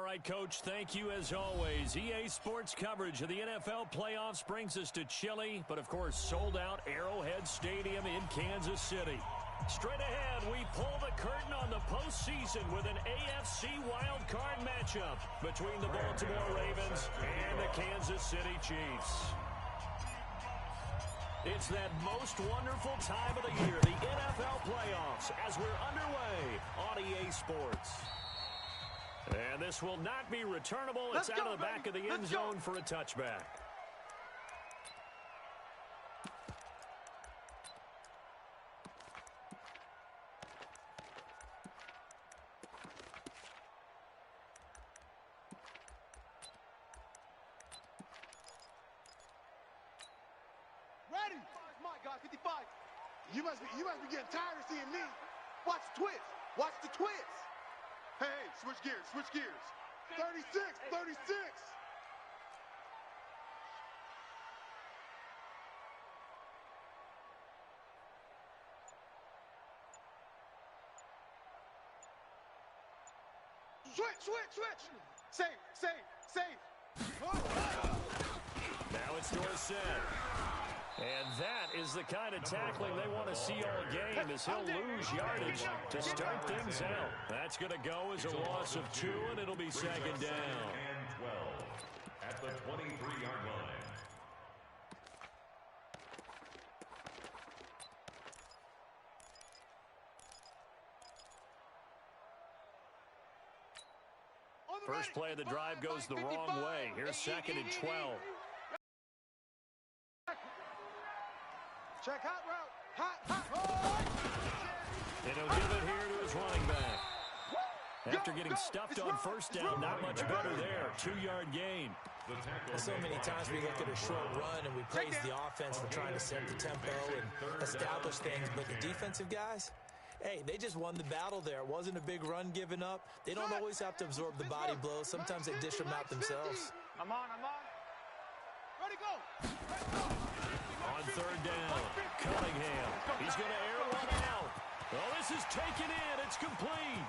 right, Coach, thank you as always. EA Sports coverage of the NFL playoffs brings us to chilly, but of course sold-out Arrowhead Stadium in Kansas City. Straight ahead, we pull the curtain on the postseason with an AFC wildcard matchup between the Baltimore Ravens and the Kansas City Chiefs. It's that most wonderful time of the year, the NFL playoffs, as we're underway on EA Sports. And this will not be returnable. It's out of the back of the end zone for a touchback. Ready? My God, 55. You must be getting tired of seeing me. Watch the twist. Watch the twist. Hey, switch gears, switch gears. 36, 36. Switch. Safe. Now it's Dorsett. And that is the kind of tackling they want to see all game, as he'll lose yardage to start things out. That's going to go as a loss of 2, and it'll be second down. And 12 at the 23-yard line. First play of the drive goes the wrong way. Here's second and 12. Check hot route. Hot. And he'll give it here to his running back. After getting stuffed on first down, not much better there. 2-yard gain. So many times we look at a short run and we praise the offense for trying to set the tempo and establish things, but the defensive guys, hey, they just won the battle there. It wasn't a big run given up. They don't always have to absorb the body blows. Sometimes they dish them out themselves. I'm on. Ready, go. On third down, Cunningham. He's going to air one out. Well, this is taken in. It's complete.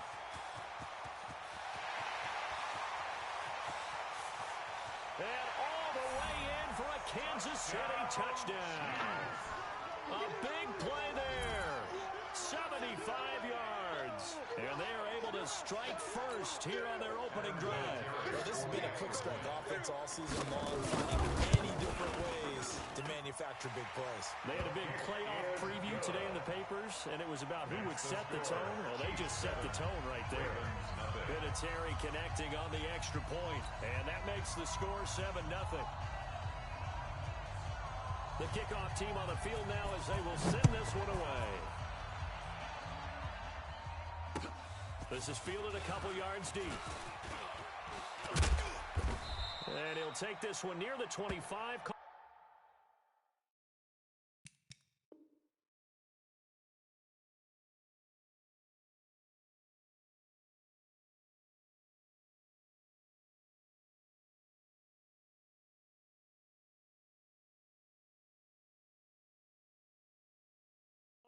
And all the way in for a Kansas City touchdown. A big play there. 75 yards. And they are able to strike first here on their opening drive. Well, this has been a quick strike offense all season long, finding many different ways to manufacture big plays. They had a big playoff preview today in the papers, and it was about who would set the tone. Well, they just set the tone right there. Vinatieri connecting on the extra point, and that makes the score 7-0. The kickoff team on the field now as they will send this one away. This is fielded a couple yards deep. And he'll take this one near the 25.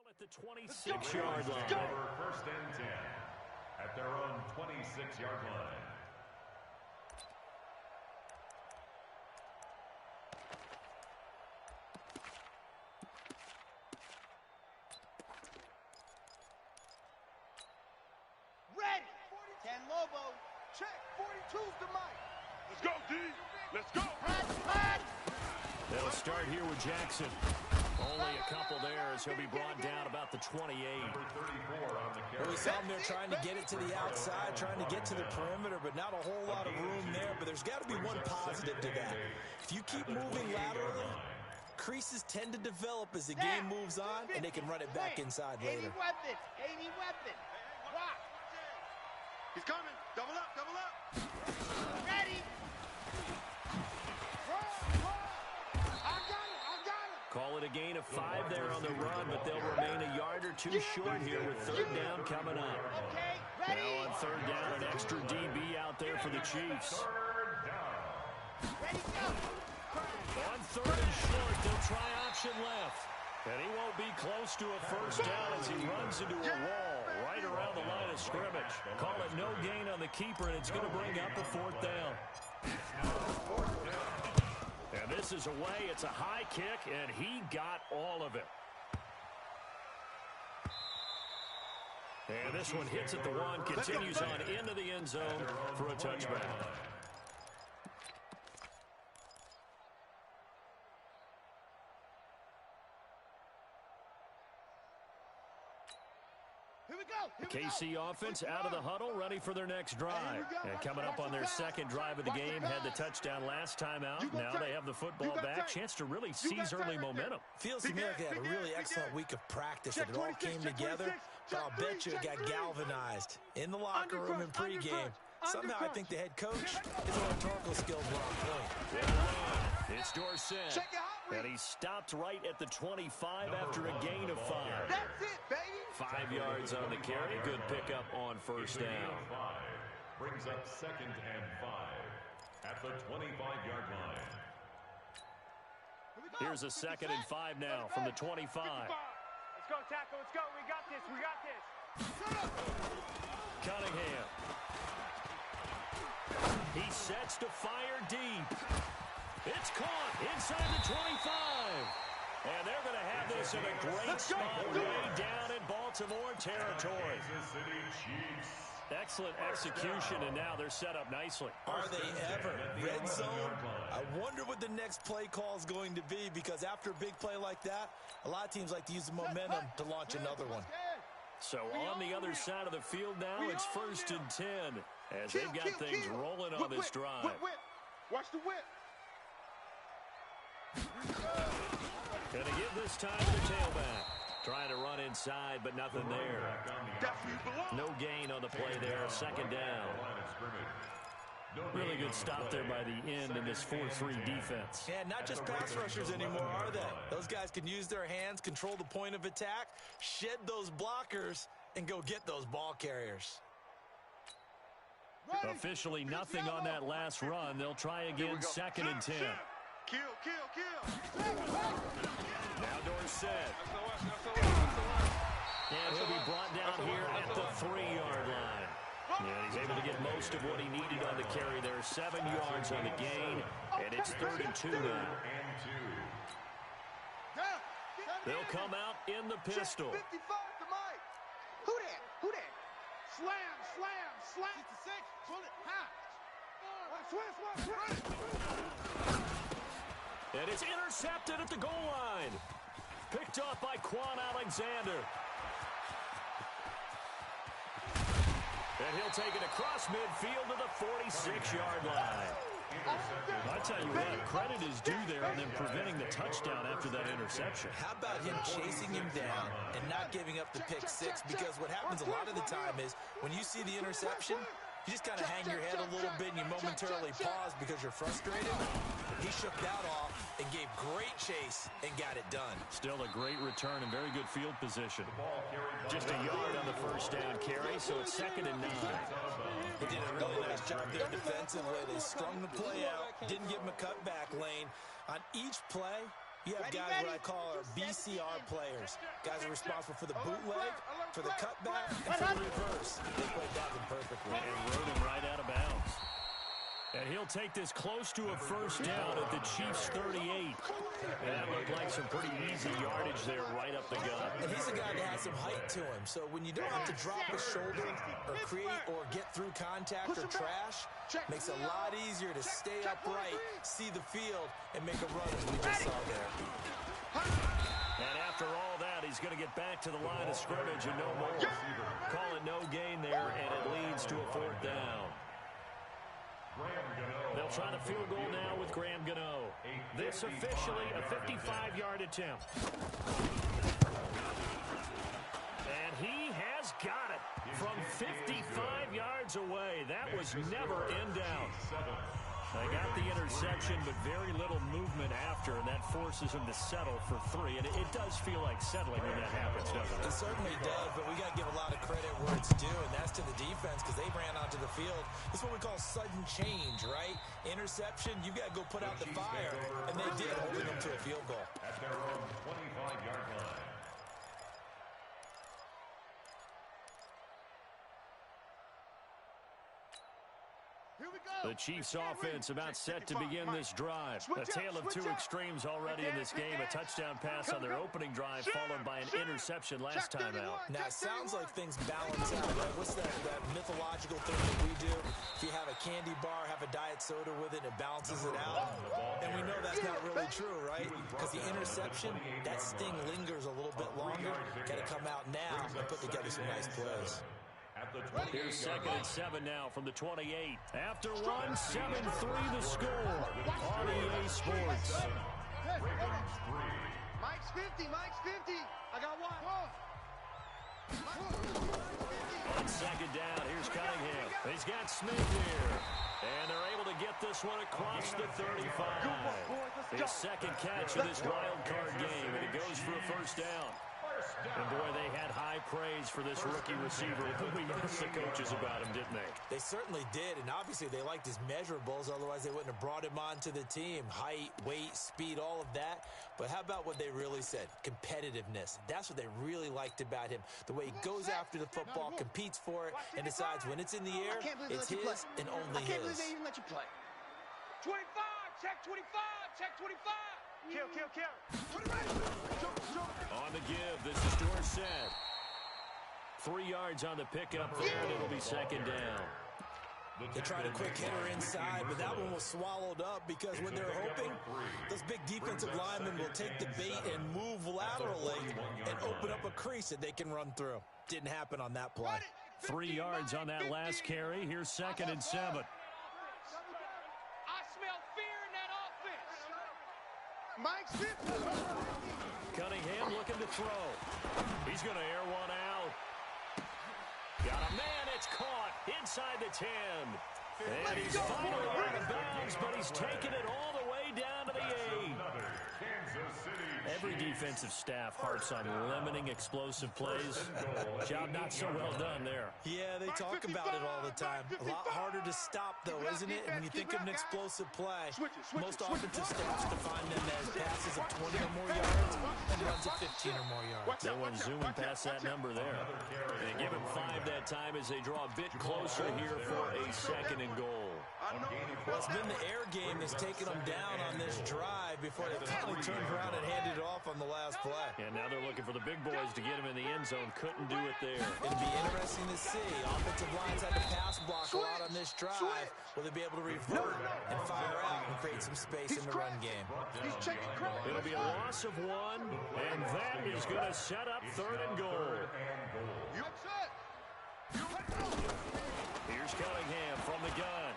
At the 26-yard line. First and 10 at their own 26-yard line. Ready. 10 Lobo. Check. 42's the mic. Let's go, D. Let's go. Hot. They'll start here with Jackson. Only a couple there as he'll be brought down about the 28. Well, we saw him there trying to get it to the outside, trying to get to the perimeter, but not a whole lot of room there. But there's got to be one positive to that. If you keep moving laterally, creases tend to develop as the game moves on, and they can run it back inside later. 80 weapon. Rock. He's coming. Double up. Ready. Call it a gain of 5 there on the run, but they'll remain a yard or 2 short here with third down coming up. Now on third down, an extra DB out there for the Chiefs. On third and short, they'll try option left. And he won't be close to a first down as he runs into a wall right around the line of scrimmage. Call it no gain on the keeper, and it's going to bring up a fourth down. And this is away. It's a high kick, and he got all of it. And this one hits at the one, continues on into the end zone for a touchback. The KC offense out of the huddle, ready for their next drive. And coming up on their second drive of the game, had the touchdown last time out. Now they have the football back. Chance to really seize early momentum. Feels to me like they had a really excellent week of practice. It all came together. But I'll bet you it got galvanized in the locker room and pregame. Somehow I think the head coach, his rhetorical skills were on point. It's Dorsett. And he stopped right at the 25 after a gain of 5. That's it, baby. 5 yards on the carry. Good pickup on first down. Brings up 2nd and 5 at the 25-yard line. Here's a 2nd and 5 now from the 25. Let's go, tackle. Let's go. We got this. We got this. Cunningham. He sets to fire deep. It's caught inside the 25. And they're going to have this in a great spot way down in Baltimore territory. Excellent execution, and now they're set up nicely. Are they ever? Red zone? I wonder what the next play call is going to be, because after a big play like that, a lot of teams like to use the momentum to launch another one. So on the other side of the field now, it's 1st and 10 as they've got things rolling on this drive. Watch the whip. Going to give this time to the tailback. Trying to run inside, but nothing there. No gain on the play there. 2nd down. Really good stop there by the end in this 4-3 defense. Yeah, not just pass rushers anymore, are they? Those guys can use their hands, control the point of attack, shed those blockers, and go get those ball carriers. Officially nothing on that last run. They'll try again, 2nd and 10. Kill. Now Dorsett. And he'll be brought down here at the 3-yard line. And he's able to get most of what he needed on the carry there. 7 yards on the gain, and it's 3rd and 2 now. They'll come out in the pistol. 55 to Mike. Who that? Slam. 66. Pull it. Swing. And it's intercepted at the goal line. Picked off by Quan Alexander. And he'll take it across midfield to the 46-yard line. I tell you what, credit is due there on them preventing the touchdown after that interception. How about him chasing him down and not giving up the pick six? Because what happens a lot of the time is when you see the interception, you just kind of hang your head a little bit and you momentarily pause because you're frustrated. He shook that off and gave great chase and got it done. Still a great return and very good field position. Just a yard on the first down carry, so it's 2nd and 9. They did a really nice job there defensively. They strung the play out, didn't give him a cutback lane. On each play, you have guys what I call our BCR players. Guys are responsible for the bootleg, for the cutback, and for the reverse. They played that one perfectly. And rode him right out of bounds. And he'll take this close to a first down at the Chiefs' 38. And that looked like some pretty easy yardage there right up the gut. And he's a guy that has some height to him. So when you don't have to drop his shoulder or create or get through contact or trash, makes it a lot easier to stay upright, see the field, and make a run as we just saw there. And after all that, he's going to get back to the line of scrimmage and no more. Call it no gain there, and it leads to a fourth down. They'll try the field goal now with Graham Gano. This officially a 55-yard attempt. And he has got it from 55 yards away. That was never in doubt. They got the interception, but very little movement after, and that forces them to settle for 3. And it does feel like settling when that happens, doesn't it? It certainly does, but we got to give a lot of credit where it's due, and that's to the defense because they ran onto the field. It's what we call sudden change, right? Interception, you got to go put out the fire, and they did, holding them to a field goal. At their own 25-yard line. The Chiefs offense about set to begin this drive. A tale of two extremes already in this game. A touchdown pass on their opening drive followed by an interception last time out. Now, it sounds like things balance out, right? What's that mythological thing that we do? If you have a candy bar, have a diet soda with it, and it balances it out. And we know that's not really true, right? Because the interception, that sting lingers a little bit longer. Got to come out now and put together some nice plays. Here's 2nd and 7 now from the 28. After one, 7-3 the score on EA Sports. Mike's 50, Mike's 50. I got one. On 2nd down, here's Cunningham. He's got Smith here. And they're able to get this one across the 35. His 2nd catch of this wild card game, and it goes for a 1st down. And, boy, they had high praise for this rookie receiver. We asked the coaches about him, didn't they? They certainly did, and obviously they liked his measurables. Otherwise, they wouldn't have brought him onto the team. Height, weight, speed, all of that. But how about what they really said? Competitiveness. That's what they really liked about him. The way he goes after the football, competes for it, and decides when it's in the air, it's his and only his. I can't believe they even let you play. 25, check 25, check 25. Kill, kill, kill. On the give, this is Dorsett. 3 yards on the pickup there, and it'll be 2nd down. They tried a quick hitter inside, but that one was swallowed up because when they're hoping, those big defensive linemen will take the bait and move laterally and open up a crease that they can run through. Didn't happen on that play. 3 yards on that last carry. Here's 2nd and 7. Mike's 50. Cunningham looking to throw. He's going to air one out. Got a man. It's caught inside the 10. And he's finally out of bounds, but he's taken it all the way down to the 8. Every defensive staff harps on limiting explosive plays. Job not so well done there. Yeah, they talk about it all the time. A lot harder to stop, though, isn't it? And when you think of an explosive play, most offensive staffs define them as passes of 20 or more yards and runs of 15 or more yards. They went zooming past that number there. They give him 5 that time as they draw a bit closer here for a 2nd and goal. Well, it's been the air game that's taken them down on this drive before they finally turned around and handed it off on the last play. And now they're looking for the big boys to get him in the end zone. Couldn't do it there. It'll be interesting to see. Offensive lines had to pass block a lot on this drive. Will they be able to revert and fire out and create some space in the run game? It'll be a loss of 1, and that is going to set up 3rd and goal. Here's Cunningham from the gun.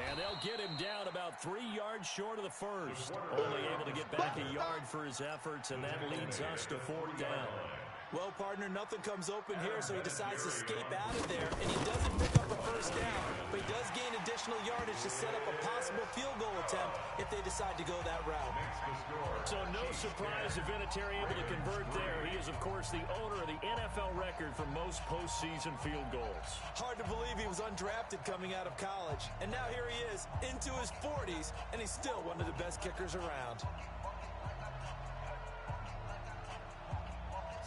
And they'll get him down about 3 yards short of the 1st. Only able to get back a yard for his efforts, and that leads us to 4th down. Well, partner, nothing comes open here, so he decides to escape out of there, and he doesn't pick up a 1st down, but he does gain additional yardage to set up a possible field goal attempt if they decide to go that route. So no surprise if Vinatieri able to convert there. He is, of course, the owner of the NFL record for most postseason field goals. Hard to believe he was undrafted coming out of college, and now here he is into his 40s, and he's still one of the best kickers around.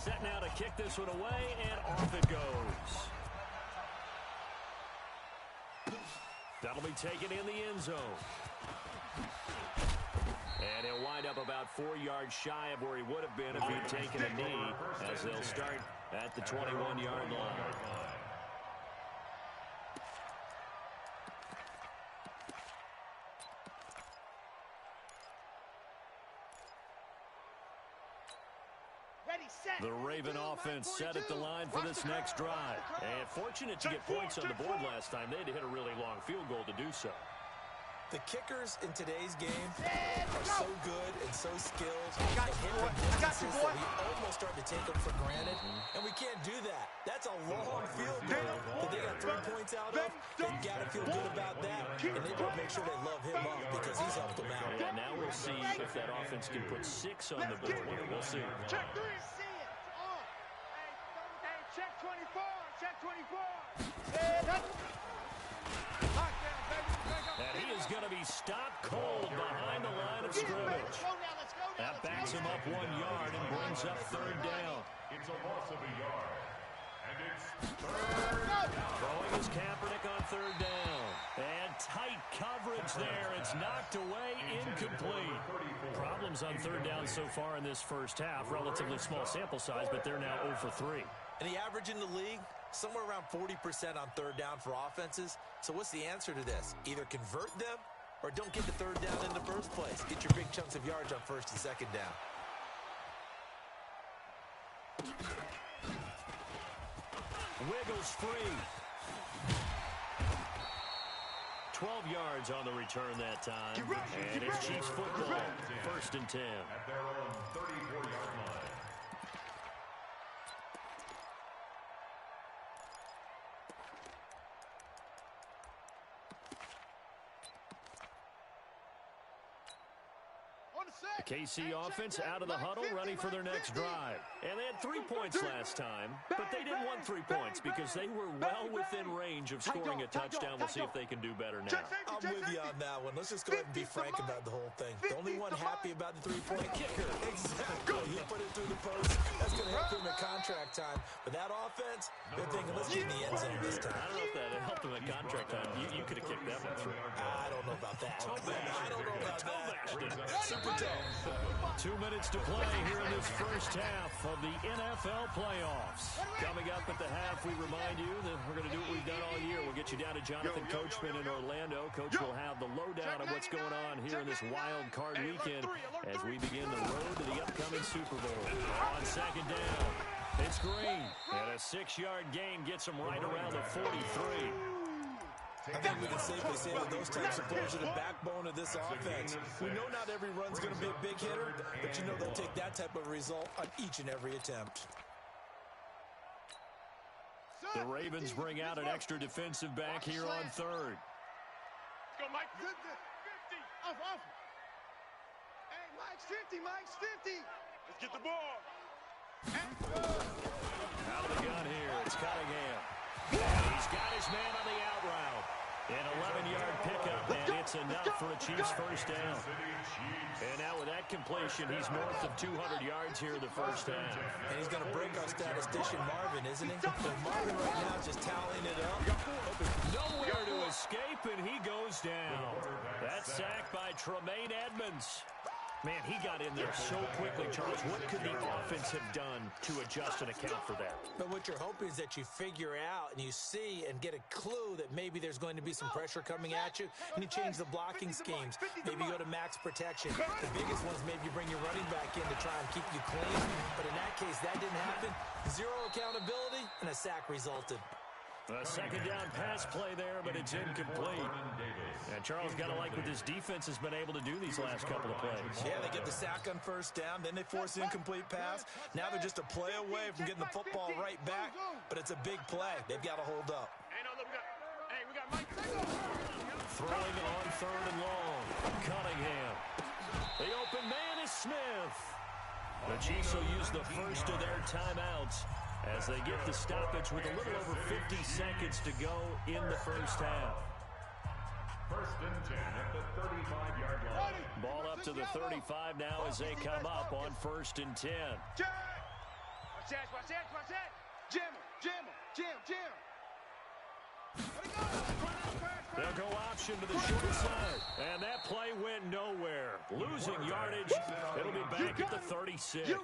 Set now to kick this one away, and off it goes. That'll be taken in the end zone. And he'll wind up about 4 yards shy of where he would have been if he'd taken a knee, as they'll start at the 21-yard line. The Raven offense set at the line for this next drive. And fortunate to get points on the board last time. They had to hit a really long field goal to do so. The kickers in today's game are so good and so skilled and hit the distances that we almost start to take them for granted. And we can't do that. That's a long field goal that they got 3 points points out of, they got to feel good about that, and they got to make sure they love him up because he's helped them out. Yeah, now we'll see if that offense can put 6 on the board. We'll see. Check 3. See it. Hey, check 24. Check 24. And he is going to be stopped cold behind the line of scrimmage. That backs him up 1 yard and brings up 3rd down. It's a loss of a yard. And it's 3rd down. Throwing his Kaepernick on 3rd down. And tight coverage there. It's knocked away, incomplete. Problems on 3rd down so far in this first half. Relatively small sample size, but they're now 0 for 3. And the average in the league, somewhere around 40% on 3rd down for offenses. So what's the answer to this? Either convert them or don't get the 3rd down in the first place. Get your big chunks of yards on 1st and 2nd down. Wiggles free. 12 yards on the return that time. And it's Chiefs football. 1st and 10. At their own 34-yard line. The KC offense out of the huddle, ready for their next drive. And they had 3 points last time, but they didn't want 3 points because they were well within range of scoring a touchdown. We'll see if they can do better now. I'm with you on that one. Let's just go ahead and be frank about the whole thing. The only one happy about the 3-point kicker. Exactly. He put it through the post. That's going to help him at contract time. But that offense, they're thinking, let's get in the end zone this time. I don't know if that helped him at contract time. You could have kicked that one through. I don't know about that. I don't know about that. Super tough. 2 minutes to play here in this first half of the NFL playoffs. Coming up at the half, we remind you that we're going to do what we've done all year. We'll get you down to Jonathan Coachman in Orlando. Coach will have the lowdown on what's going on here in this wild card weekend as we begin the road to the upcoming Super Bowl. On 2nd down, it's Green. And a 6-yard gain gets him right around the 43. I think we can safely say that those types of plays are the backbone of this offense. We know not every run's going to be a big hitter, but you know they'll take that type of result on each and every attempt. The Ravens bring out an extra defensive back here on 3rd. Let's go, Mike. 50. Off. Hey, Mike's 50. Mike's 50. Let's get the ball. Out of the gun here, it's Cunningham. He's got his man on the out route. An 11-yard pickup, and it's enough for a Chiefs first down. And now with that completion, he's north of 200 yards here in the first half. And he's going to break our statistician Marvin, isn't he? And Marvin right now is just tallying it up. Nowhere to escape, and he goes down. That sack by Tremaine Edmonds. Man, he got in there so quickly, Charles. What could the offense have done to adjust and account for that? But what you're hoping is that you figure out and you see and get a clue that maybe there's going to be some pressure coming at you, and you change the blocking schemes. Maybe you go to max protection. The biggest ones, maybe you bring your running back in to try and keep you clean. But in that case, that didn't happen. 0 accountability, and a sack resulted. A 2nd down pass play there, but it's incomplete. And Charles got to like what this defense has been able to do these last couple of plays. Yeah, they get the sack on 1st down, then they force the incomplete pass. Now they're just a play away from getting the football right back, but it's a big play. They've got to hold up. We got Mike. Throwing on 3rd and long. Cunningham. The open man is Smith. The Chiefs will use the first of their timeouts as they get the stoppage with a little over 50 seconds to go in the first half. 1st and 10 at the 35-yard line. Ball up to the 35 now as they come up on 1st and 10. Watch that. Jam him. They'll go option to the short side. And that play went nowhere. Losing yardage. It'll be back at the 36. It'll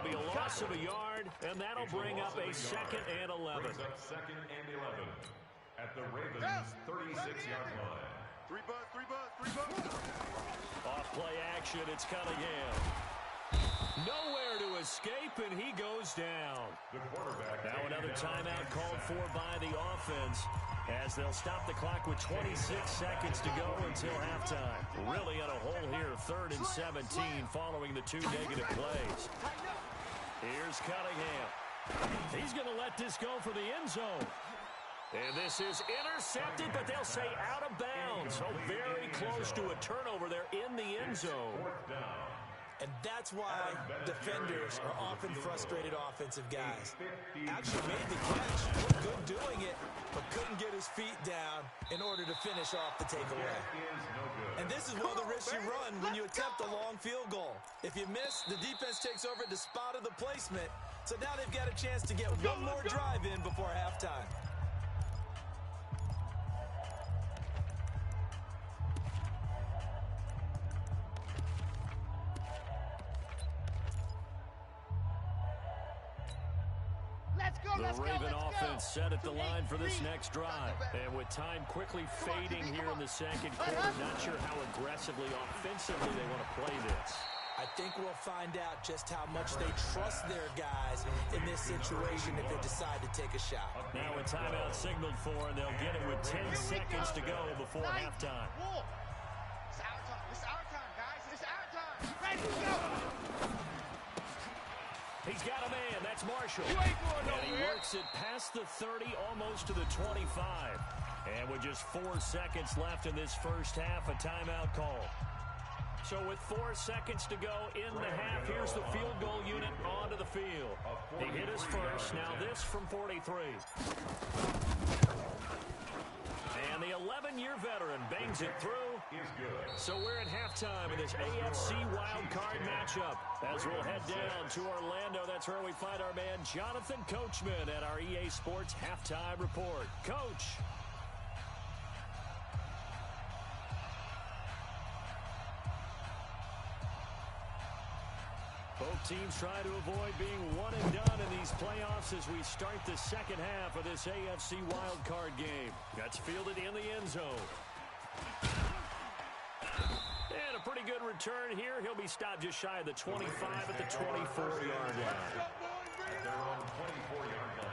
be a loss of a yard, and that'll bring up a 2nd and 11. Brings up 2nd and 11 at the Ravens' 36-yard line. 3 buzz. Off play action, it's Cunningham. Nowhere to escape, and he goes down. The quarterback. Now another timeout called for by the offense as they'll stop the clock with 26 seconds to go until halftime. Really on a hole here, 3rd and 17 following the 2 negative plays. Here's Cunningham. He's going to let this go for the end zone. And this is intercepted, but they'll say out of bounds. So very close to a turnover there in the end zone. And that's why defenders are often frustrated offensive guys. Actually made the catch, looked good doing it, but couldn't get his feet down in order to finish off the takeaway. And this is one of the risks you run when you attempt a long field goal. If you miss, the defense takes over at the spot of the placement. So now they've got a chance to get one more drive in before halftime. The Raven offense set at the line for this next drive. And with time quickly fading here in the second quarter, not sure how aggressively, offensively they want to play this. I think we'll find out just how much they trust their guys in this situation if they decide to take a shot. Now a timeout signaled for, and they'll get it with 10 seconds to go before halftime. It's our time. It's our time, guys. It's our time. Ready, go. He's got a man. That's Marshall. You ain't going nowhere. And he works it past the 30, almost to the 25. And with just 4 seconds left in this first half, a timeout call. So with 4 seconds to go in the half, here's the field goal unit onto the field. He hit us first. Now this from 43. And the 11-year veteran bangs it through. So we're at halftime in this AFC wildcard matchup. As we'll head down to Orlando, that's where we find our man Jonathan Coachman at our EA Sports Halftime Report. Coach. Both teams try to avoid being one and done in these playoffs as we start the second half of this AFC wildcard game. That's fielded in the end zone. And a pretty good return here. He'll be stopped just shy of the 25 at the 24-yard line. At their own 24-yard line.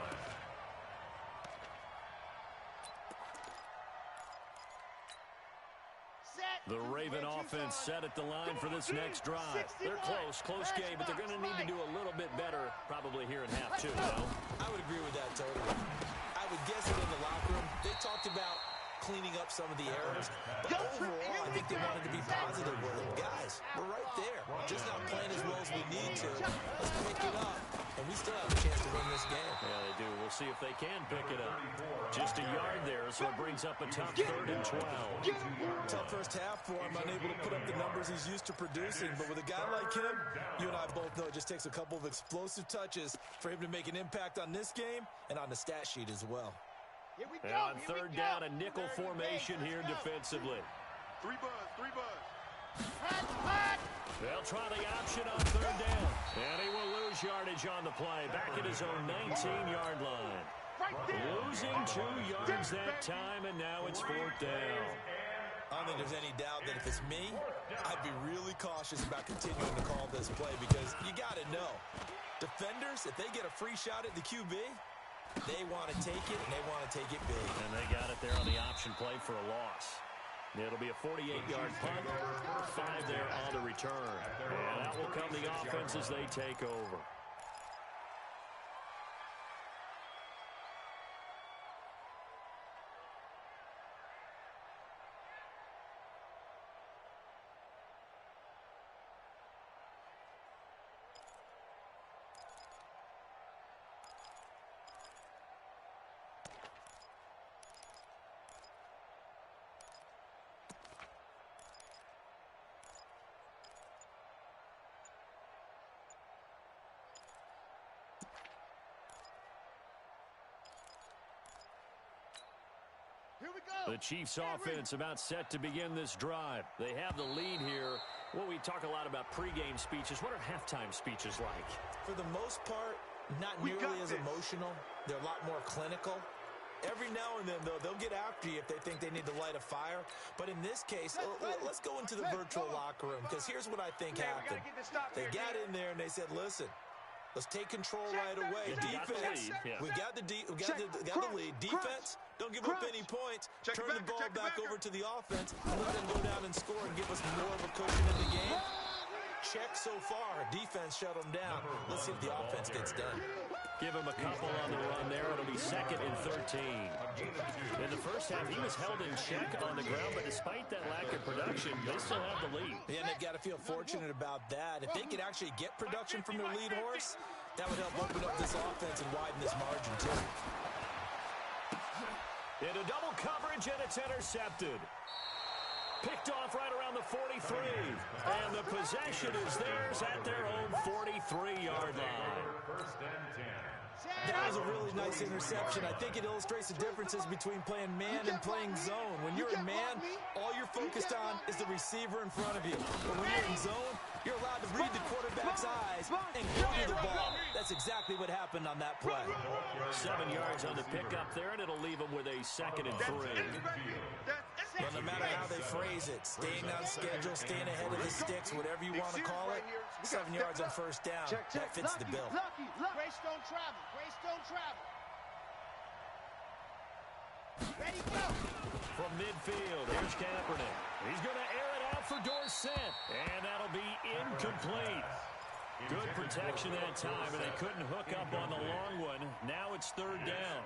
The Raven offense set at the line for this next drive. They're close game, but they're going to need to do a little bit better probably here in half two, no? I would agree with that totally. I would guess that in the locker room, they talked about cleaning up some of the errors. But overall, I think they wanted to be positive with it. Guys, we're right there. Just not playing as well as we need to. Let's pick it up, and we still have a chance to win this game. Yeah, they do. We'll see if they can pick it up. Just a yard there, so it brings up a tough 3rd and 12. Tough first half for him, unable to put up the numbers he's used to producing. But with a guy like him, you and I both know it just takes a couple of explosive touches for him to make an impact on this game and on the stat sheet as well. And on 3rd down, a nickel formation here defensively. Three buzz. They'll try the option on 3rd down. And he will lose yardage on the play. Back at his own 19-yard line. Losing 2 yards that time, and now it's 4th down. I don't think there's any doubt that if it's me, I'd be really cautious about continuing to call this play because you got to know, defenders, if they get a free shot at the QB, they want to take it, and they want to take it big. And they got it there on the option play for a loss. It'll be a 48-yard punt, 5 there on the return. And out will come the offense as they take over. The Chiefs offense about set to begin this drive. They have the lead here. Well, we talk a lot about pregame speeches. What are halftime speeches like? For the most part, not nearly as emotional. They're a lot more clinical. Every now and then, though, they'll get after you if they think they need to light a fire. But in this case, let's go into the virtual locker room, because here's what I think happened. They got in there and they said, listen, let's take control right away. Defense, we got the lead. Defense, don't give up any points. Turn the ball back over to the offense and let them go down and score and give us more of a cushion in the game. Check so far. Defense shut them down. Let's see if the offense gets done. Give him a couple on the run there. It'll be 2nd and 13. In the first half, he was held in check on the ground, but despite that lack of production, they still have the lead. Yeah, and they've got to feel fortunate about that. If they could actually get production from their lead horse, that would help open up this offense and widen this margin, too. Into double coverage, and it's intercepted. Picked off right around the 43. And the possession is theirs at their own 43-yard line. First and 10. That was a really nice interception. I think it illustrates the differences between playing man and playing zone. When you're in man, all you're focused on is the receiver in front of you. But when you're in zone, you're allowed to read the quarterback's eyes and go to the ball. That's exactly what happened on that play. 7 yards on the pickup there, and it'll leave them with a 2nd and 3. Well, no matter how they phrase it, staying on schedule, staying ahead of the sticks, whatever you want to call it, 7 yards on first down, that fits the bill. Greystone travel. Greystone travel. Ready, go. From midfield, here's Kaepernick. He's going to air it out for Dorsett, and that'll be incomplete. Good protection that time, and they couldn't hook up on the long one. Now it's 3rd down.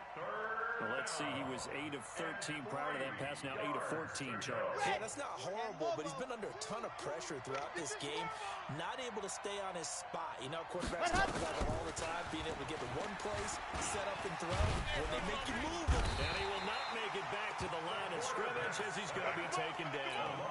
Well, let's see, he was 8 of 13 prior to that pass, now 8 of 14, Charles. Yeah, that's not horrible, but he's been under a ton of pressure throughout this game, not able to stay on his spot. You know, quarterbacks talk about it all the time, being able to get to one place, set up and throw, when they make you move. And he will not make it back to the line of scrimmage as he's going to be taken down.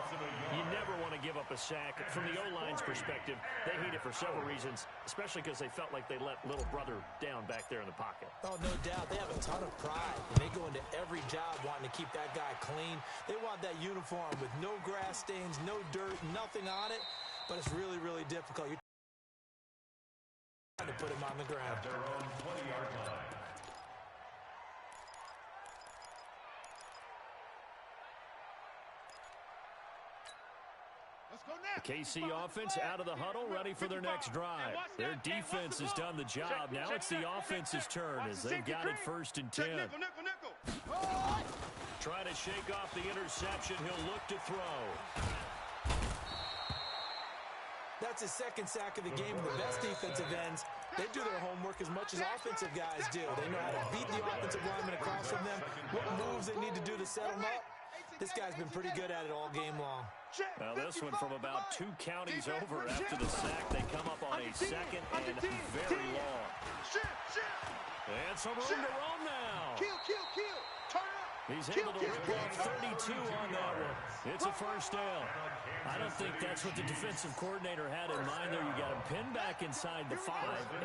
You never want to give up a sack. From the O-line's perspective, they hate it for several reasons, especially because they felt like they let little brother down back there in the pocket. Oh, no doubt. They have a ton of pride, and they go into every job wanting to keep that guy clean. They want that uniform with no grass stains, no dirt, nothing on it, but it's really, really difficult. You're trying to put him on the ground. At their own 20-yard line. The KC offense out of the huddle, ready for their next drive. Their defense has done the job. Now it's the offense's turn as they've got it 1st and 10. Trying to shake off the interception. He'll look to throw. That's his 2nd sack of the game. The best defensive ends, they do their homework as much as offensive guys do. They know how to beat the offensive lineman across from them, what moves they need to do to set them up. This guy's been pretty good at it all game long. Now this one from about 2 counties over after the sack. They come up on a 2nd and very long. And some room to roam now. Kill. Turn up. He's able to rip off 32 on that one. It's a 1st down. I don't think that's what the defensive coordinator had in mind there. You got him pinned back inside the 5,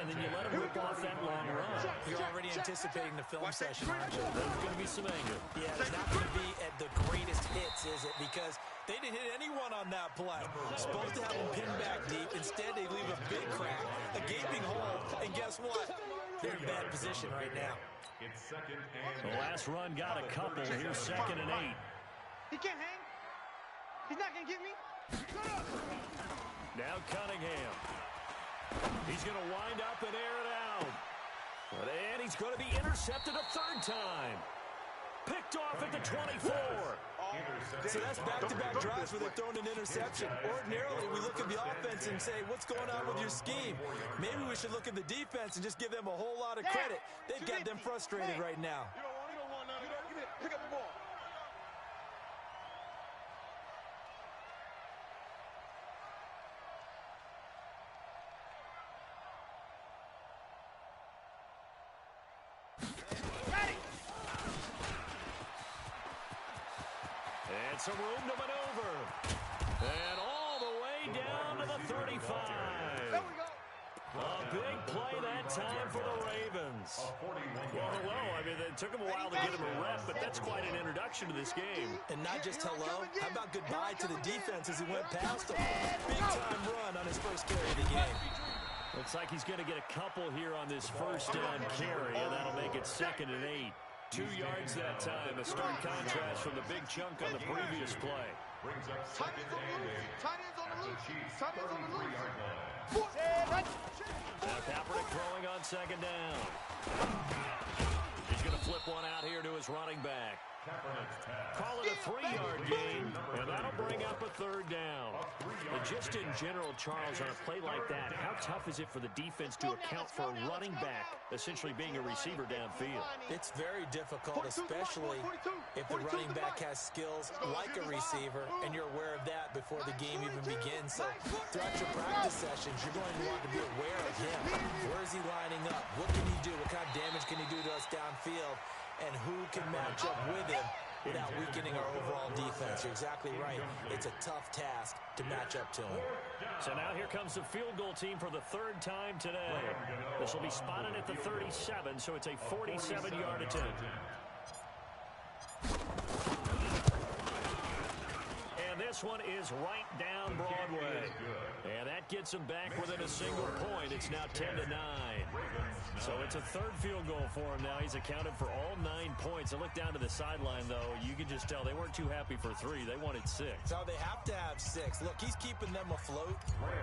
and then you let him rip off that long run. You're already anticipating the film session, aren't you? There's going to be some anger. Yeah, it's not going to be at the greatest hits, is it? Because they didn't hit anyone on that play. Supposed to have him pinned back deep. Instead, they leave a big crack, a gaping hole, and guess what? They're in bad position right now. It's 2nd and The last run got a couple. Here's 2nd and 8. He can't hang. He's not going to get me. Now Cunningham. He's going to wind up and air it out. And he's going to be intercepted a 3rd time. Picked off at the 24. So that's back-to-back drives where they've thrown an interception. Ordinarily, we look at the offense and say, what's going on with your scheme? Maybe we should look at the defense and just give them a whole lot of credit. They've got them frustrated right now. You don't want none. Pick up the ball. And some room to maneuver. And all the way down to the 35. There we go. A big play that time for the Ravens. Well, hello. I mean, it took them a while to get him a rep, but that's quite an introduction to this game. And not just hello, how about goodbye to the defense as he went past him? Big-time run on his first carry of the game. Looks like he's going to get a couple here on this 1st down carry, and that'll make it 2nd and 8. 2 yards that time, a stark contrast from the big chunk on the previous play. brings up Tight 2nd ends on the and loose. 8. Tight ends on the loose. Tight ends on the loose. 33-yard line. Now Kaepernick throwing on 2nd down. He's going to flip one out here to his running back. Call it a 3-yard gain, and that'll bring up a third down. And just in general, Charles, on a play like that, how tough is it for the defense to account for a running back essentially being a receiver downfield? It's very difficult, especially if the running back has skills like a receiver, and you're aware of that before the game even begins. So throughout your practice sessions, you're going to want to be aware of him. Where is he lining up? What can he do? What kind of damage can he do to us downfield? And who can match up with him without weakening our overall defense? You're exactly right. It's a tough task to match up to him. So now here comes the field goal team for the third time today. This will be spotted at the 37, so it's a 47-yard attempt. And this one is right down Broadway. And that gets them back within a single point. It's now 10-9. So it's a third field goal for him now. He's accounted for all 9 points. I look down to the sideline, though. You can just tell they weren't too happy for 3. They wanted 6. So they have to have 6. Look, he's keeping them afloat,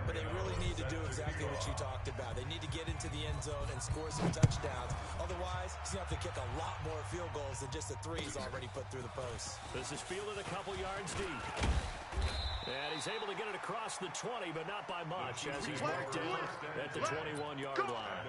but they really need to do exactly what you talked about. They need to get into the end zone and score some touchdowns. Otherwise, he's going to have to kick a lot more field goals than just the 3 he's already put through the post. This is fielded a couple yards deep. And he's able to get it across the 20, but not by much, as he's marked down at the 21-yard line.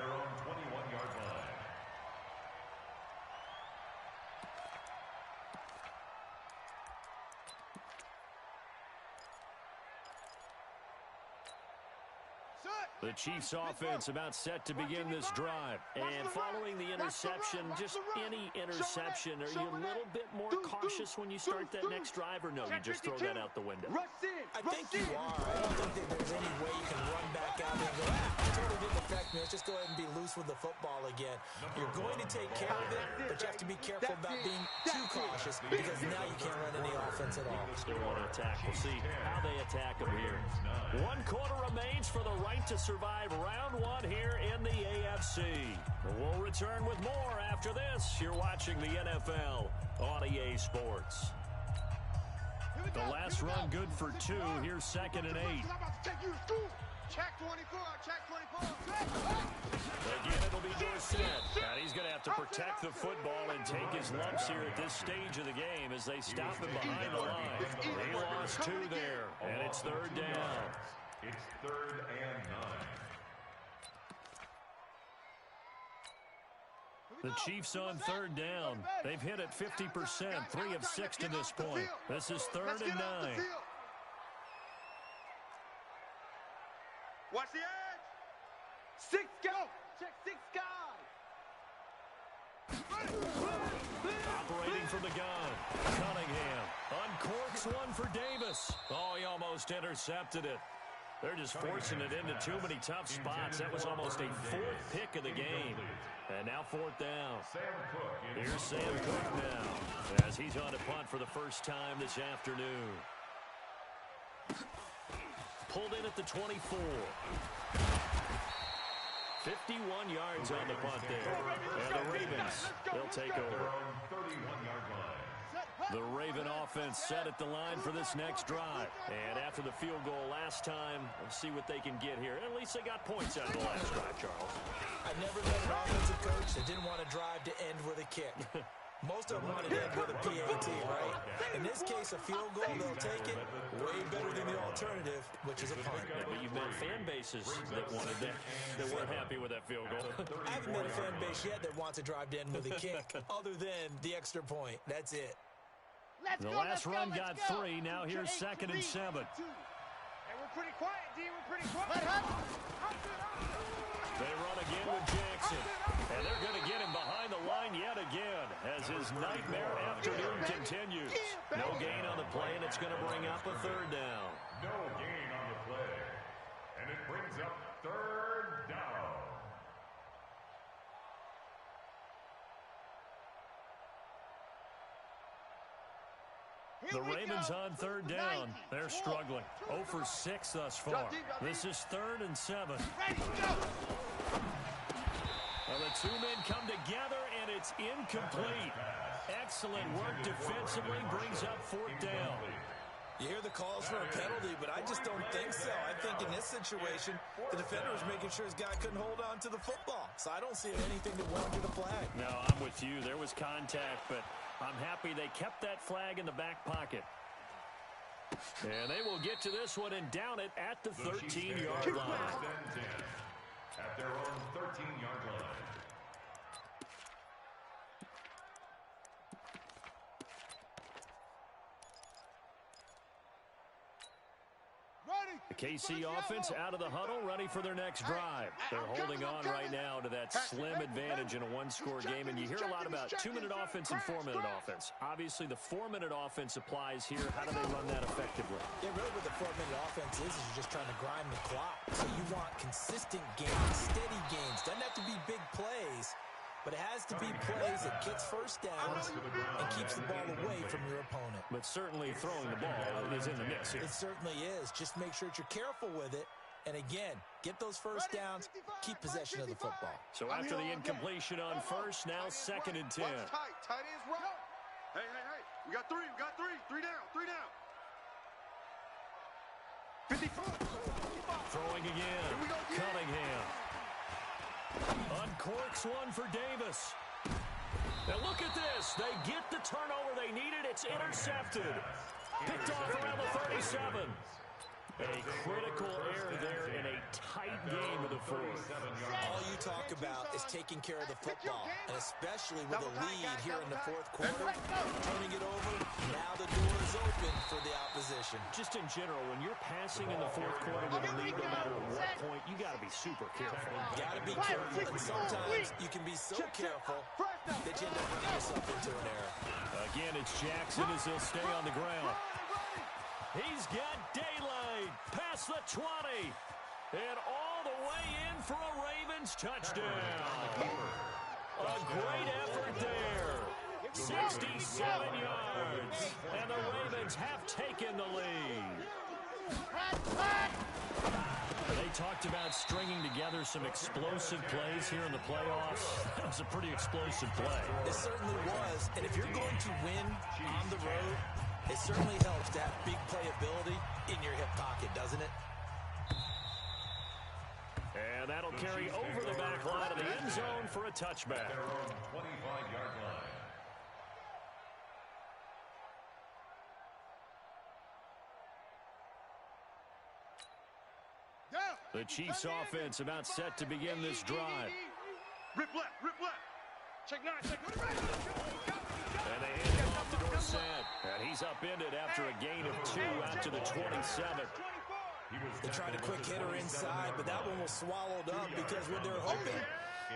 The Chiefs offense about set to begin this drive. And following the interception, just any interception, are you a little bit more cautious when you start that next drive, or no, you just throw that out the window? I think you are. I don't think that there's any way you can run back out there and go, it totally didn't affect me. Let's just go ahead and be loose with the football again. You're going to take care of it, but you have to be careful about being too cautious, because now you can't run any offense at all. Still want to attack. We'll see how they attack them here. 1 quarter remains for the right to survive round 1 here in the AFC. We'll return with more after this. You're watching the NFL on EA Sports. The last run good for 2. Here's 2nd and 8. Check 24, check 24. Again, it'll be Dorsett. And he's going to have to protect the football and take his lumps here at this stage of the game as they stop him behind the line. He lost 2 there, and it's 3rd down. It's 3rd and 9. The Chiefs on 3rd down. They've hit it 50%, 3 of 6 to this point. This is 3rd and 9. Watch the edge. 6 go. Check 6 guys. Operating from the gun. Cunningham uncorks one for Davis. Oh, he almost intercepted it. They're just forcing it into too many tough spots. That was almost a 4th pick of the game. And now 4th down. Here's Sam Cook now, as he's on to punt for the first time this afternoon. Pulled in at the 24. 51 yards on the punt there. And the Ravens, they'll take over. The Raven offense set at the line for this next drive. And after the field goal last time, we'll see what they can get here. At least they got points out of the last drive, Charles. I've never met an offensive coach that didn't want to drive to end with a kick. Most of them want to end with a PAT, right? In this case, a field goal, they'll take it. Way better than the alternative, which is a punt. Yeah, but you've met fan bases that wanted that weren't happy with that field goal. I haven't met a fan base yet that wants to drive to end with a kick, other than the extra point. That's it. The last run got 3. Now here's 2nd and 7. And we're pretty quiet, D. We're pretty quiet. They run again with Jackson. And they're going to get him behind the line yet again as his nightmare afternoon continues. No gain on the play, and it's going to bring up a 3rd down. No gain on the play. And it brings up 3rd down. The Ravens on 3rd down. They're struggling. 0 for 6 thus far. This is 3rd and 7. Well, the 2 men come together, and it's incomplete. Excellent work defensively brings up 4th down. You hear the calls for a penalty, but I just don't think so. I think in this situation, the defender was making sure his guy couldn't hold on to the football. So I don't see anything that warranted a flag. No, I'm with you. There was contact, but I'm happy they kept that flag in the back pocket. And they will get to this one and down it at the 13-yard line. At their own 13-yard line. The KC offense out of the huddle, ready for their next drive. They're holding on right now to that slim advantage in a one-score game, and you hear a lot about 2-minute offense and 4-minute offense. Obviously, the 4-minute offense applies here. How do they run that effectively? Yeah, really what the 4-minute offense is you're just trying to grind the clock. So you want consistent gains, steady gains. Doesn't have to be big plays, but it has to be plays that gets first downs and keeps the ball away from your opponent. But certainly throwing the ball is in the mix here. It certainly is. Just make sure that you're careful with it. And again, get those first downs, keep possession of the football. So after the incompletion on first, now 2nd and 10. Tight ends right. Hey. We got three. Three down. 55. Throwing again. Cunningham. Uncorks one for Davis. Now look at this. They get the turnover they needed. It's intercepted. Picked off around the 37. A critical error there in a tight game of the fourth. All you talk about is taking care of the football, and especially with a lead here in the fourth quarter, turning it over, now the door is open for the opposition. Just in general, when you're passing in the fourth quarter with a lead, no matter what point, you got to be super careful. Got to be careful, and sometimes you can be so careful that you end up running yourself into an error. Again, it's Jackson as he'll stay on the ground. He's got daylight past the 20 and all the way in for a Ravens touchdown. A great effort there. 67 yards, and the Ravens have taken the lead. They talked about stringing together some explosive plays here in the playoffs. That was a pretty explosive play. It certainly was, and if you're going to win on the road, it certainly helps to have big playability in your hip pocket, doesn't it? And that'll carry over the back line of the end zone for a touchback. Their own 25-yard line. The Chiefs offense about set to begin this drive. Rip left. Check 9, check. And they hand it off to Dorsett. And he's upended after a gain of 2 out to the 27. They tried a quick hitter inside, but that one was swallowed up because when they're hoping,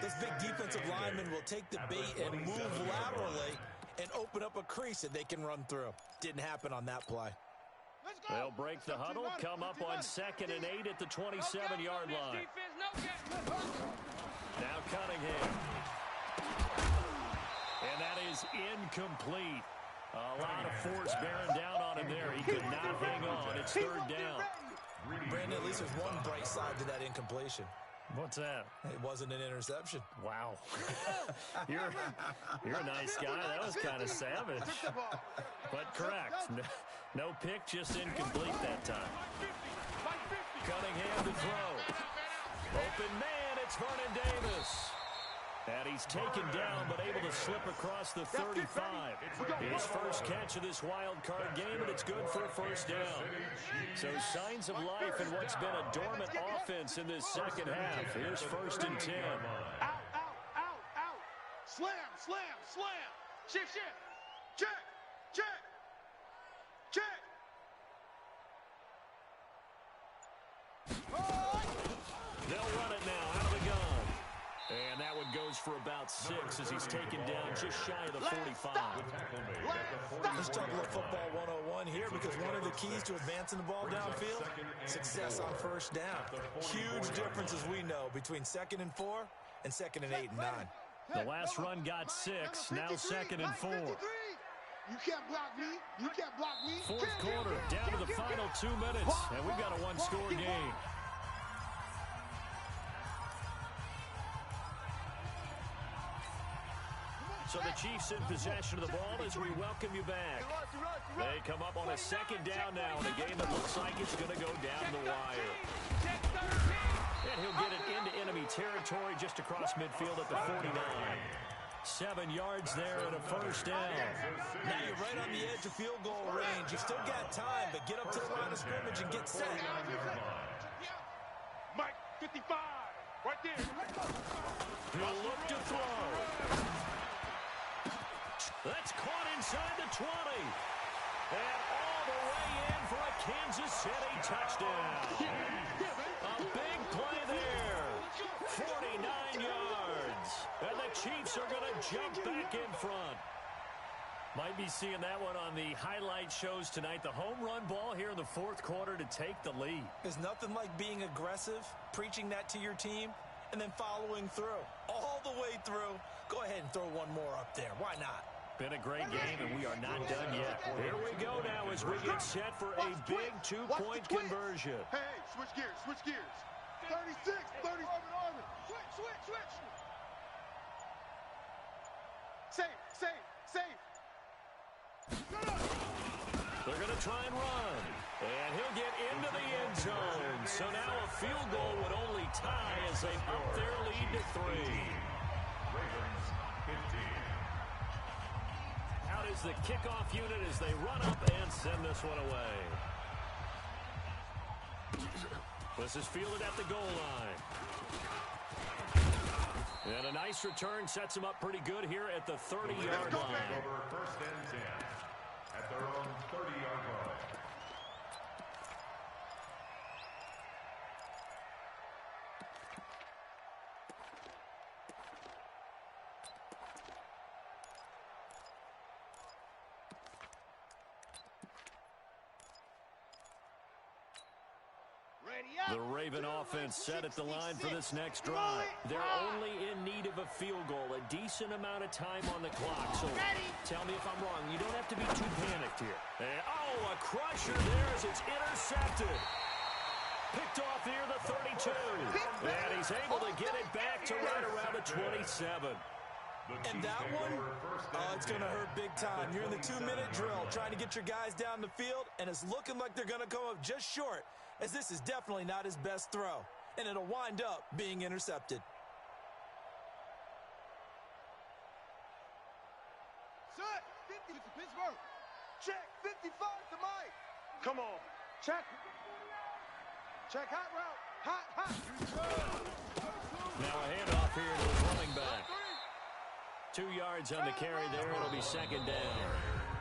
those big defensive linemen will take the bait and move laterally and open up a crease that they can run through. Didn't happen on that play. They'll break the huddle, come up on 2nd and 8 at the 27-yard line. Now Cunningham. And that is incomplete. A lot of force bearing down on him there. He could not hang on. It's 3rd down. Brandon, at least there's one bright side to that incompletion. What's that? It wasn't an interception. Wow. You're a nice guy. That was kind of savage. But correct. No pick, just incomplete that time. Cunningham to throw. Open man, it's Vernon Davis. And he's taken down, but able to slip across the 35. His first catch of this wild card game, and it's good for a first down. So signs of life in what's been a dormant offense in this second half. Here's 1st and 10. Out. Slam. Shift. Check. They'll run it now out of the gun. And that one goes for about 6 as he's taken down just shy of the 45. Let's talk about football 101 here, because one of the keys to advancing the ball downfield, success on first down. Huge difference, as we know, between 2nd and 4 and 2nd and 8 and 9. The last run got 6, now 2nd and 4. You can't block me. Fourth quarter, down to the final 2 minutes, and we've got a one-score game. So the Chiefs in possession of the ball as we welcome you back. They come up on a 2nd down now in a game that looks like it's going to go down the wire. And he'll get it into enemy territory just across midfield at the 49. 7 yards there and a first down. Now you're right on the edge of field goal range. You still got time, but get up to the line of scrimmage and get set. Mike, 55, right there. He'll look to throw. That's caught inside the 20. And all the way in for a Kansas City touchdown. A big play there. 49 yards. And the Chiefs are going to jump back in front. Might be seeing that one on the highlight shows tonight. The home run ball here in the fourth quarter to take the lead. There's nothing like being aggressive, preaching that to your team, and then following through. All the way through. Go ahead and throw one more up there. Why not? Been a great game, and we are not done yet. Here we go now as we get set for a big two-point conversion. Hey, switch gears, switch gears. 36, 30. Switch. Safe. They're going to try and run. And he'll get into the end zone. So now a field goal would only tie as they up their lead to 3. Ravens 15. Out is the kickoff unit as they run up and send this one away. This is fielded at the goal line. And a nice return sets them up pretty good here at the 30-yard line. Over first and 10 at their own 30-yard line. The Raven offense set at the line for this next drive. They're only in need of a field goal, a decent amount of time on the clock. So tell me if I'm wrong. You don't have to be too panicked here. And, a crusher there as it's intercepted. Picked off near the 32. And he's able to get it back to right around the 27. And that one, it's going to hurt big time. You're in the 2-minute drill trying to get your guys down the field, and it's looking like they're going to come up just short, as this is definitely not his best throw, and it'll wind up being intercepted. Set. 50 to Pittsburgh. Check. 55 to Mike. Come on. Check. Hot route. Hot. Now a handoff here to the running back. 2 yards on the carry there. It'll be second down.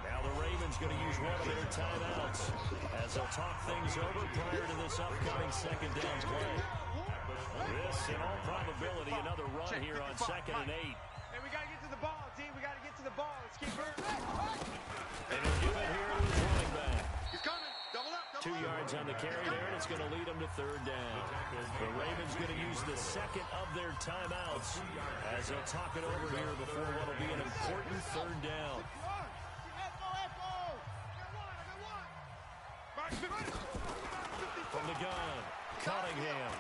Now the Ravens going to use one of their timeouts as they'll talk things over prior to this upcoming second down play. This, in all probability, another run here on 2nd and 8. Hey, we got to get to the ball, D. We got to get to the ball. Let's keep it. And he'll give it here to his running back. He's coming. Double up. 2 yards on the carry there, and it's going to lead them to third down. The Ravens going to use the second of their timeouts as they'll talk it over here before what will be an important third down. From the gun, Cunningham.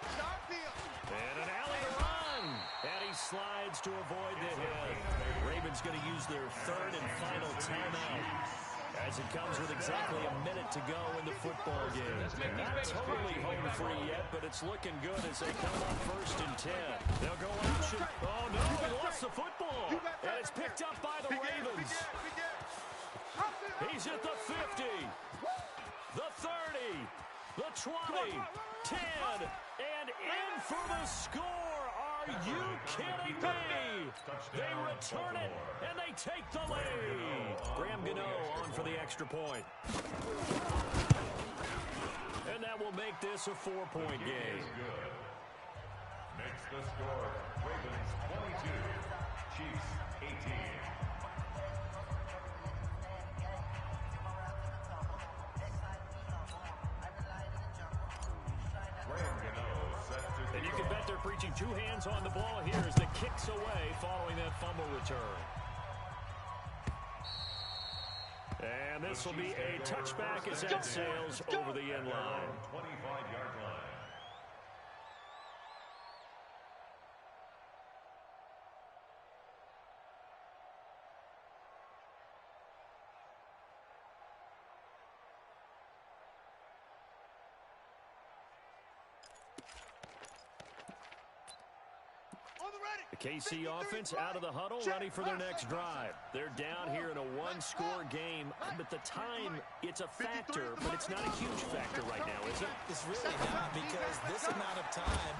And an alley to run. And he slides to avoid the hit. Ravens going to use their third and final timeout as it comes with exactly a minute to go in the football game. Not totally home free yet, but it's looking good as they come up 1st and 10. They'll go option. Oh, no, he lost the football. And it's picked up by the Ravens. He's at the 50, the 30, the 20, 10, and in for the score. Are you kidding me? They return it, and they take the lead. Graham Gano on for the extra point. And that will make this a 4-point game. Makes the score Ravens 22, Chiefs 18. And you can bet they're preaching 2 hands on the ball here as the kicks away following that fumble return. And this will be a touchback as that sails over the end line. 25-yard line. The KC offense out of the huddle, ready for their next drive. They're down here in a one-score game, but the time, it's a factor, but it's not a huge factor right now, is it? It's really not, because this amount of time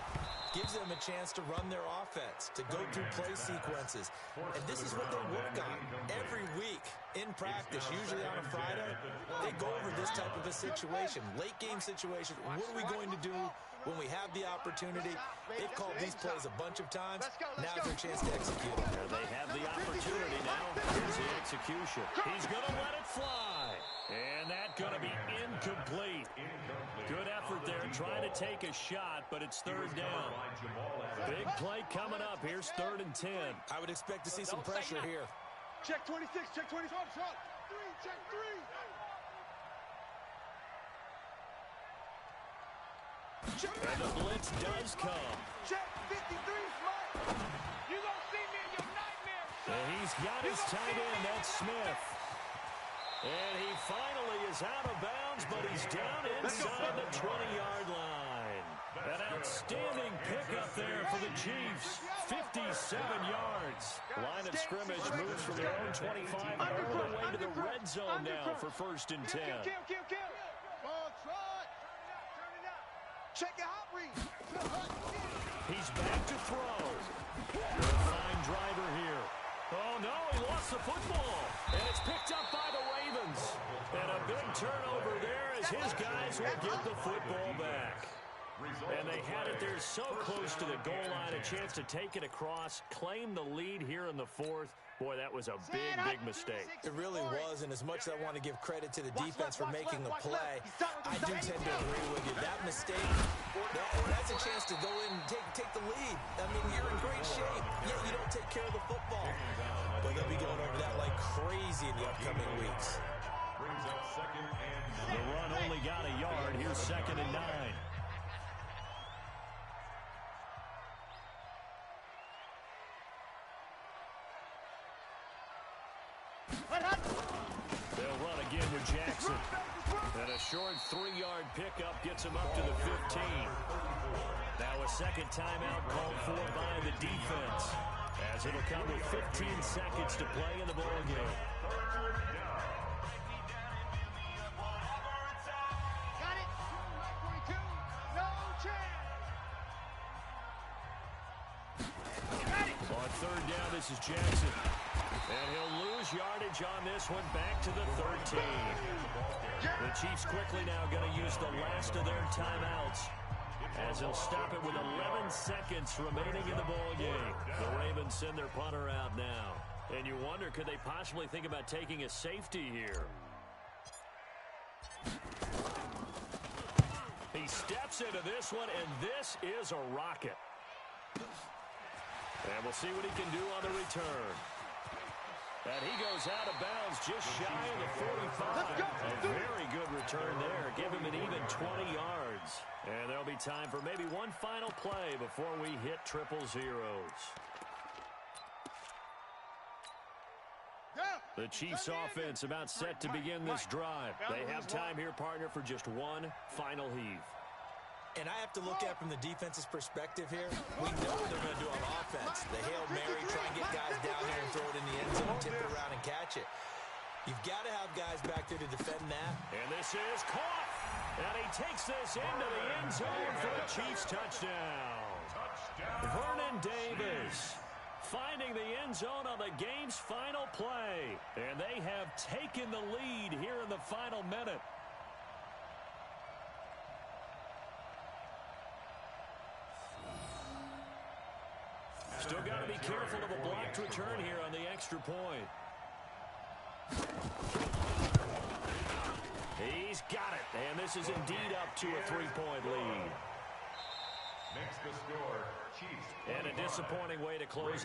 gives them a chance to run their offense, to go through play sequences. And this is what they work on every week in practice, usually on a Friday. They go over this type of a situation, late game situation. What are we going to do when we have the opportunity? They've called these plays a bunch of times. Now's their chance to execute them. They have the opportunity now. Here's the execution. He's going to let it fly. And that's going to be incomplete. Good effort there trying to take a shot, but it's third down. Big play coming up. Here's 3rd and 10. I would expect to see some pressure here. Check 26, check 26. Check 3. And the blitz does come. Check 53, Smith. You gonna see me in your nightmare, son. And he's got his tight end, that's Smith. And he finally is out of bounds, but he's down inside the 20-yard line. An outstanding pickup there for the Chiefs. 57 yards. Line of scrimmage moves from their own 25 all the way to the red zone now for 1st and 10. Kill. Ball trot. Check your hot read. He's back to throw. Fine driver here. Oh, no, he lost the football. And it's picked up by the Ravens. And a big turnover there as his guys will get the football back. And they had it there so close to the goal line, a chance to take it across, claim the lead here in the 4th. Boy, that was a big mistake. It really was, and as much as I want to give credit to the defense for making the play, I do tend to agree with you. That mistake, that's a chance to go in and take the lead. I mean, you're in great shape, yet you don't take care of the football. But they'll be going over that like crazy in the upcoming weeks. Brings up 2nd and 9. The run only got a yard. Here's 2nd and 9. They'll run again with Jackson. And a short 3-yard pickup gets him up to the 15. Now a second timeout called for by the defense, as it'll come with 15 seconds to play in the ball game. Got it. 22. No chance. Got it. On 3rd down, this is Jackson. And he'll lose yardage on this one, back to the 13. The Chiefs quickly now going to use the last of their timeouts, as they'll stop it with 11 seconds remaining in the ball game. The Ravens send their punter out now. And you wonder, could they possibly think about taking a safety here? He steps into this one, and this is a rocket. And we'll see what he can do on the return. And he goes out of bounds just shy of the 45. A very good return there. Give him an even 20 yards. And there'll be time for maybe one final play before we hit 000. The Chiefs offense about set to begin this drive. They have time here, partner, for just one final heave. And I have to look at it from the defense's perspective here. We know what they're going to do on offense. The Hail Mary, try and get guys down here and throw it in the end zone, tip it around and catch it. You've got to have guys back there to defend that. And this is caught. And he takes this into the end zone for the Chiefs touchdown. Vernon Davis finding the end zone on the game's final play. And they have taken the lead here in the final minute. Still got to be careful of a blocked return here on the extra point. He's got it, and this is indeed up to a 3-point lead. Makes the score, Chiefs. And a disappointing way to close